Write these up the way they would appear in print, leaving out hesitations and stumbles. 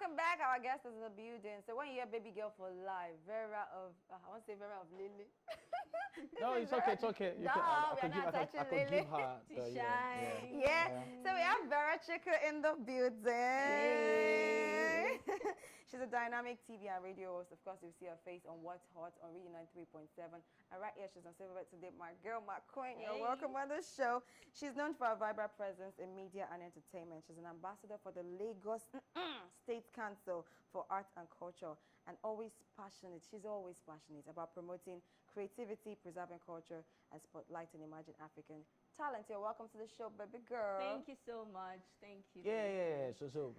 welcome back. Our guest is in the building. So when you hear Baby Girl for Live, Vera of, I want to say Vera of Lily. No, it's okay, it's okay. No, we are not touching I could Lily. give her To the, shine. Yeah. So we have Vera Chika in the building. Hey. She's a dynamic TV and radio host. Of course, you see her face on What's Hot on Radio 93.7. And right here, she's on Silver today. My girl, my queen. You're welcome on the show. She's known for her vibrant presence in media and entertainment. She's an ambassador for the Lagos State Council for Art and Culture, and always passionate. She's always passionate about promoting creativity, preserving culture, and spotlighting emerging African talent. You're welcome to the show, baby girl. Thank you so much. Thank you. Yeah. So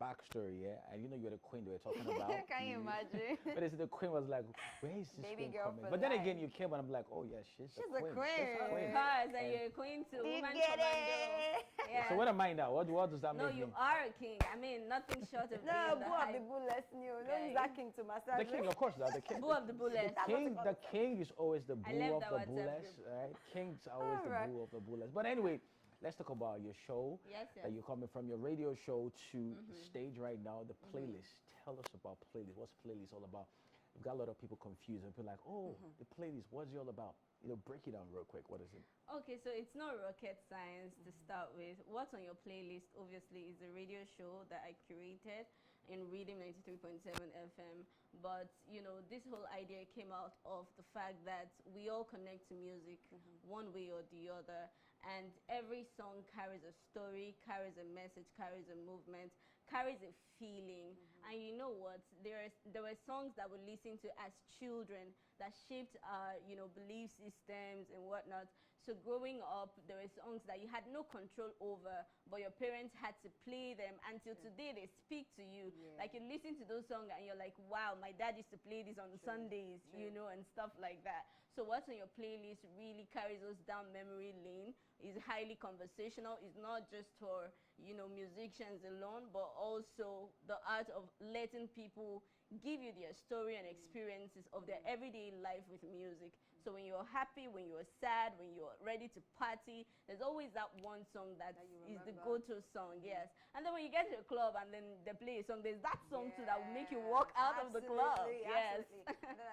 backstory, yeah. And you know you're the queen they were talking about. Can you imagine? But the queen was like, where is this Baby queen girl coming? for But then life. again, you came and I'm like, oh yeah, she's She's a a queen. queen. She's a queen. Because and you're a queen too. You Woman get commando. it? Yeah. So what am I now? What does that No, make you me? are a king. I mean, nothing short of No, being the boo of high. the bullets new. Don't Guy. use that king to massage The king, of course, the king. Boo of the bullets. The king is always the I boo left of that the WhatsApp bullets, group. right? Kings are always the Alright. boo of the bullets. But anyway, let's talk about your show. Yes, That yes. you're coming from your radio show to the stage right now, the playlist. Tell us about playlist. What's playlist all about? We've got a lot of people confused and feel like, oh, the playlist, what's it all about? Break it down real quick. What is it? Okay, so it's not rocket science to start with. What's on your playlist, obviously, is a radio show that I curated in Rhythm 93.7 FM. But, this whole idea came out of the fact that we all connect to music one way or the other. And every song carries a story, carries a message, carries a movement, carries a feeling. And you know what? There were songs that we listened to as children that shaped our, belief systems and whatnot. So growing up, there were songs that you had no control over, but your parents had to play them until today they speak to you. Yeah. Like you listen to those songs and you're like, wow, my dad used to play this on Sundays, and stuff like that. So what's on your playlist really carries us down memory lane. Is highly conversational. It's not just for, musicians alone, but also the art of letting people give you their story and experiences of their everyday life with music. So when you're happy, when you're sad, when you're ready to party, there's always that one song that you is the remember. go-to song, yes. And then when you get to a club and then they play a song, there's that song too that will make you walk out of the club. Yes. Absolutely. And then,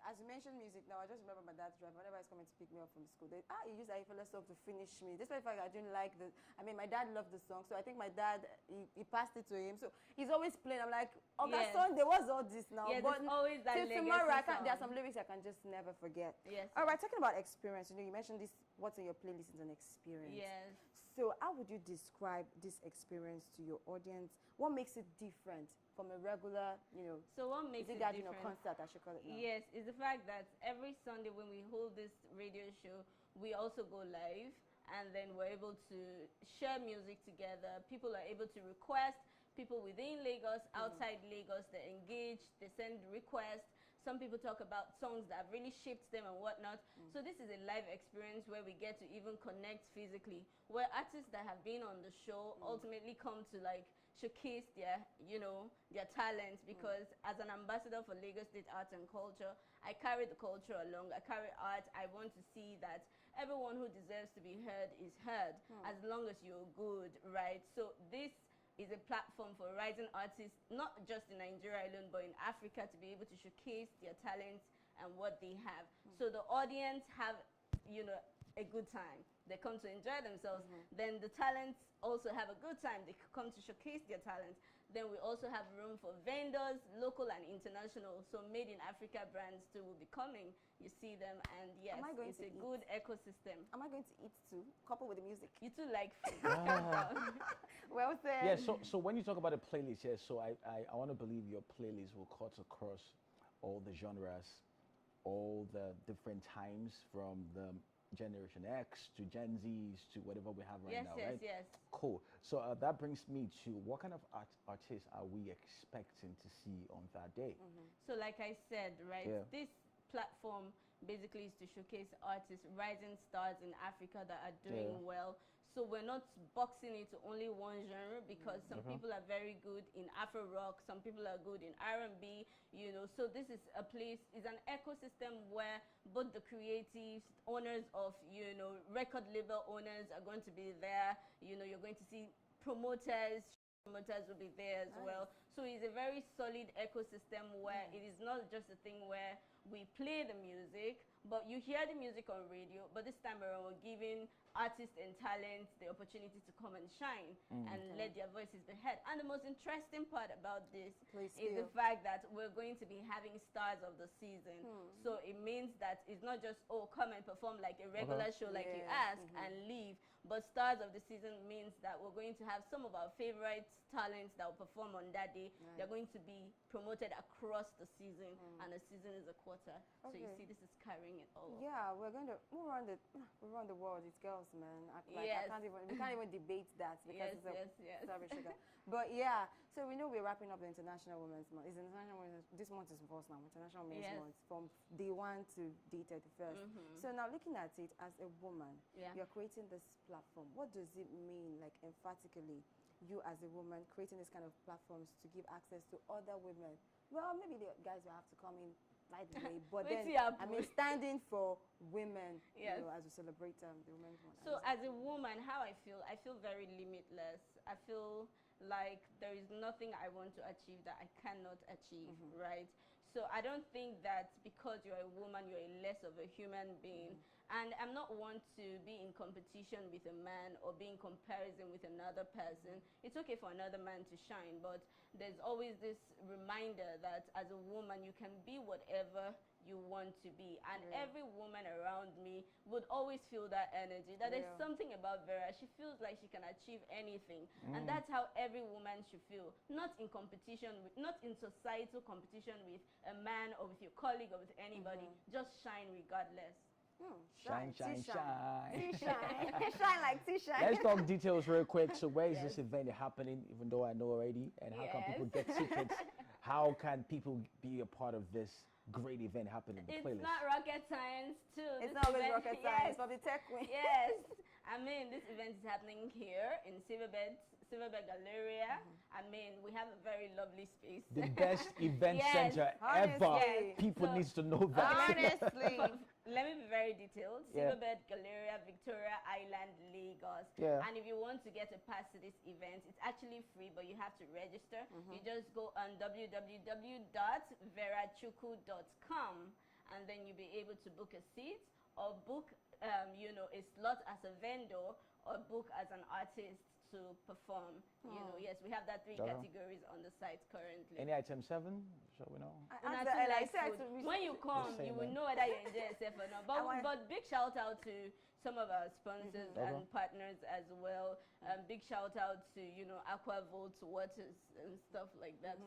as you mentioned music now, I just remember my dad's driver. Whenever he's coming to pick me up from school, he used that fella song to finish me. Despite the fact I didn't like my dad loved the song, so I think my dad, he passed it to him. So he's always playing. I'm like, oh, that Yes. song, there was all this now. Yes, but there's always that till legacy tomorrow, there song. are some lyrics I can just never forget. Yes. All right, talking about experience, you mentioned this, what's on your playlist is an experience. Yes. So how would you describe this experience to your audience? What makes it different from a regular, So what makes is it that, different? concert, I should call it now? Yes, it's the fact that every Sunday when we hold this radio show, we also go live, and then we're able to share music together. People are able to request. People within Lagos, outside Lagos, they engage, they send requests. Some people talk about songs that have really shaped them and whatnot. So this is a live experience where we get to even connect physically, where artists that have been on the show ultimately come to showcase their, their talents, because as an ambassador for Lagos State Arts and Culture, I carry the culture along, I carry art. I want to see that everyone who deserves to be heard is heard, as long as you're good, right? So this is a platform for rising artists, not just in Nigeria alone, but in Africa, to be able to showcase their talents and what they have. So the audience have, a good time. They come to enjoy themselves. Then the talents also have a good time. They come to showcase their talents. Then we also have room for vendors, local and international. So made in Africa brands too will be coming. You see them, and yes, it's a good ecosystem. Am I going to eat too, coupled with the music? You too like food. Well said. Yeah, so when you talk about a playlist, yes, so I want to believe your playlist will cut across all the genres, all the different times, from the Generation X to Gen Zs to whatever we have right now, right? Yes. Cool. So that brings me to what kind of artists are we expecting to see on that day? So like I said, right, this platform basically is to showcase artists, rising stars in Africa that are doing well. So we're not boxing into only one genre, because some people are very good in Afro rock, some people are good in R&B, so this is a place, is an ecosystem where both the creatives, owners of, record label owners are going to be there. You're going to see promoters, promoters will be there as well. So it's a very solid ecosystem where it is not just a thing where we play the music, but you hear the music on radio, but this time around we're giving artists and talents the opportunity to come and shine and let their voices be heard. And the most interesting part about this is the fact that we're going to be having stars of the season. So it means that it's not just, oh, come and perform like a regular show like you ask and leave, but stars of the season means that we're going to have some of our favorite talents that will perform on that day. They're going to be promoted across the season, and the season is a quarter. So you see, this is carrying it all. Yeah, we're going to move around the world. It's girls, man. We can't even debate that because it's Savage Sugar. But yeah, so we know we're wrapping up the International Women's Month. This month is first now, International Women's Month, from day 1 to day 31st. So now looking at it as a woman, you're creating this platform. What does it mean, like emphatically, you as a woman creating this kind of platforms to give access to other women? Well, maybe the guys will have to come in right away, but then I mean standing for women, you know, as we celebrate the Women's Month. So as a woman, how I feel very limitless. I feel like there is nothing I want to achieve that I cannot achieve, right? So I don't think that because you're a woman, you're less of a human being. And I'm not one to be in competition with a man or be in comparison with another person. It's okay for another man to shine, but there's always this reminder that as a woman, you can be whatever you want to be. And every woman around me would always feel that energy, that there's something about Vera. She feels like she can achieve anything. And that's how every woman should feel. Not in competition, not in societal competition with a man or with your colleague or with anybody. Just shine regardless. Shine, shine, shine. Shine like T-shine. Let's talk details real quick. So where is this event happening, even though I know already? And how can people get tickets? How can people be a part of this great event happening in the playlist? It's not rocket science too. It's not always rocket science, but the tech queen. Yes. I mean, this event is happening here in Silverbed Galleria. I mean, we have a very lovely space. The best event center ever. People need to know that. Honestly. Let me be very detailed. Silverbed Galleria, Victoria Island, Lagos. And if you want to get a pass to this event, it's actually free, but you have to register. You just go on www.verachuku.com, and then you'll be able to book a seat or book you know, a slot as a vendor or book as an artist to perform. You know, yes, we have that 3 categories on the site currently. Any item 7? So we know. When you come, you will know whether you enjoy yourself or not. But big shout out to some of our sponsors and partners as well. Big shout out to, you know, Aquavolt waters and stuff like that.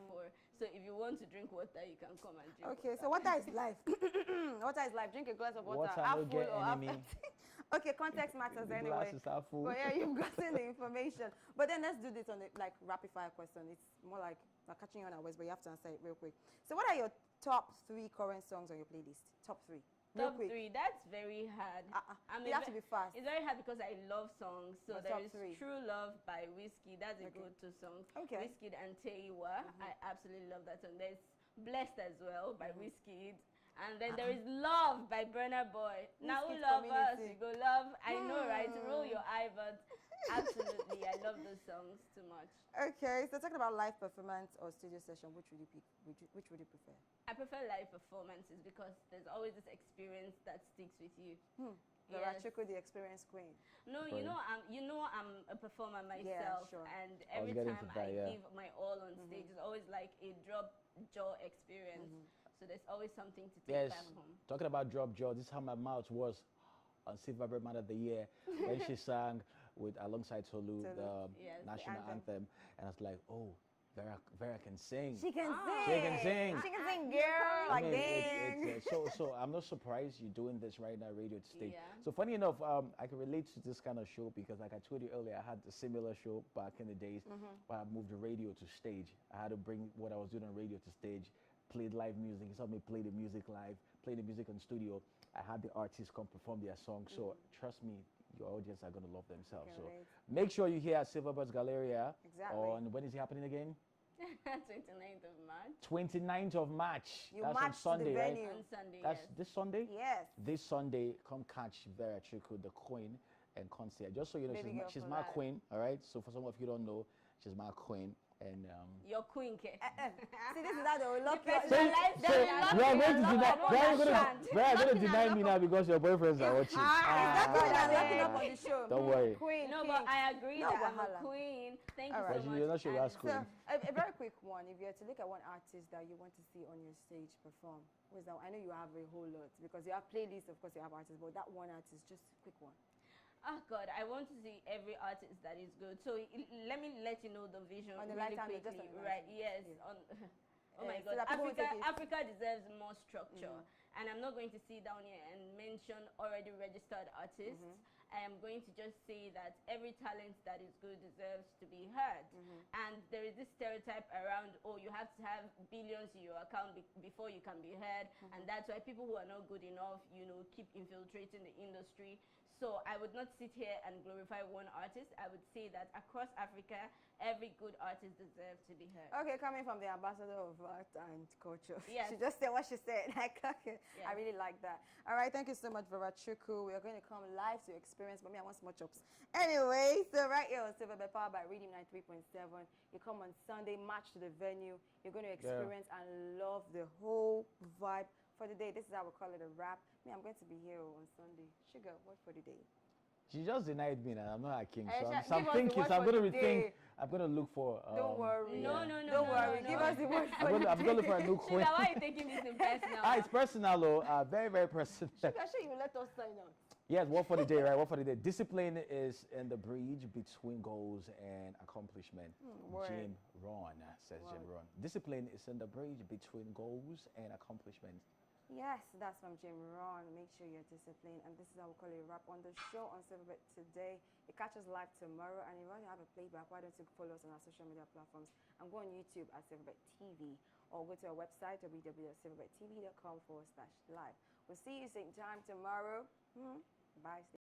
So if you want to drink water, you can come and drink. Okay, so water is life. Water is life. Drink a glass of water. Water no get enemy. Okay, context matters anyway. But yeah, you've gotten the information. But then let's do this on the like rapid fire question. It's more like catching you on our words, but you have to answer it real quick. So what are your top 3 current songs on your playlist? Top 3. Top 3. That's very hard. You have to be fast. It's very hard because I love songs. So there is True Love by Whiskey. That's a go-to song. Whiskey and Teiwa. I absolutely love that song. There's Blessed as well by Whiskey. And then there is Love by Burna Boy. Now who love us? You go love. I know, right? Roll your eye, but absolutely, I love those songs too much. Okay, so talking about live performance or studio session, which would you pick? Which would you prefer? I prefer live performances because there's always this experience that sticks with you. Verachuku, the experience queen. No, you know I'm a performer myself, and every time I give my all on stage, it's always like a drop jaw experience. So there's always something to take back home. Talking about drop jaw, this is how my mouth was on Silverbird Man of the Year when she sang alongside Tolu the national anthem, and I was like, oh, Vera can sing. She can sing. She can sing. She can sing, girl. Like dang. So I'm not surprised you're doing this right now, radio to stage. So funny enough, I can relate to this kind of show because, like I told you earlier, I had a similar show back in the days where I moved the radio to stage. I had to bring what I was doing on radio to stage. Played live music. He saw me play the music live, play the music on studio. I had the artists come perform their song. So trust me, your audience are going to love themselves. So make sure you're here at Silverbirds Galleria. Exactly. On when is it happening again? 29th of March. 29th of March. That's on Sunday, right? On Sunday, That's this Sunday? Yes. This Sunday, come catch Verachuku, the queen, and concert. Just so you know, she's my queen, all right? So for some of you don't know, She's my queen, and Your queen, Ke. See, this is how they will lock you. So- you are going to deny. You are going to deny me now because your boyfriends are watching. That's why I'm locking yeah. up on the show. Don't worry. Queen, No, king. but I agree No that I'm wahala. a queen. Thank you Alright. so But much. you're not sure And that's So, queen. a very quick one. If you had to look at one artist that you want to see on your stage perform, who's that? I know you have a whole lot because you have playlists, of course, you have artists, but that one artist, just a quick one. Oh God, I want to see every artist that is good. So let me let you know the vision On the really lighter note, quickly. just on the Right? lighter Yes. note. On. Oh Yeah, my so God, that people will take it. Africa deserves more structure, and I'm not going to sit down here and mention already registered artists. I am going to just say that every talent that is good deserves to be heard. And there is this stereotype around, oh, you have to have billions in your account before you can be heard, and that's why people who are not good enough, keep infiltrating the industry. So I would not sit here and glorify one artist. I would say that across Africa, every good artist deserves to be heard. Okay, coming from the ambassador of art and culture. Yes. She just said what she said. Like, okay. Yes. I really like that. All right, thank you so much, Verachuku. We are going to come live to experience, but me, I want more chops. Anyway, so right here on Silver Bell Power by Reading 93.7. You come on Sunday, march to the venue. You're going to experience and love the whole vibe for the day. This is how we call it a wrap. Me, I'm going to be here on Sunday. Sugar, what for the day? She just denied me now. I'm not a king. So Aisha, I'm give us the thinking, word so I'm for going to the rethink. day. I'm going to look for. Don't worry. No, Don't worry. no. Give us the word for the I'm going to look for a new queen. Sheila, why are you taking this in personal? It's personal, though. Very, very personal. Sugar, sure you will let us sign out. Yes, what for the day, right? What for the day? Discipline is in the bridge between goals and accomplishment. word. Jim Ron says Jim Ron. Discipline is in the bridge between goals and accomplishment. Yes, that's from Jim Ron. Make sure you're disciplined. And this is how we call it a wrap on the show on Silverbit today. You catch us live tomorrow. And if you want to have a playback, why don't you follow us on our social media platforms and go on YouTube at Silverbit TV or go to our website www.silverbittv.com/live. We'll see you same time tomorrow. Bye.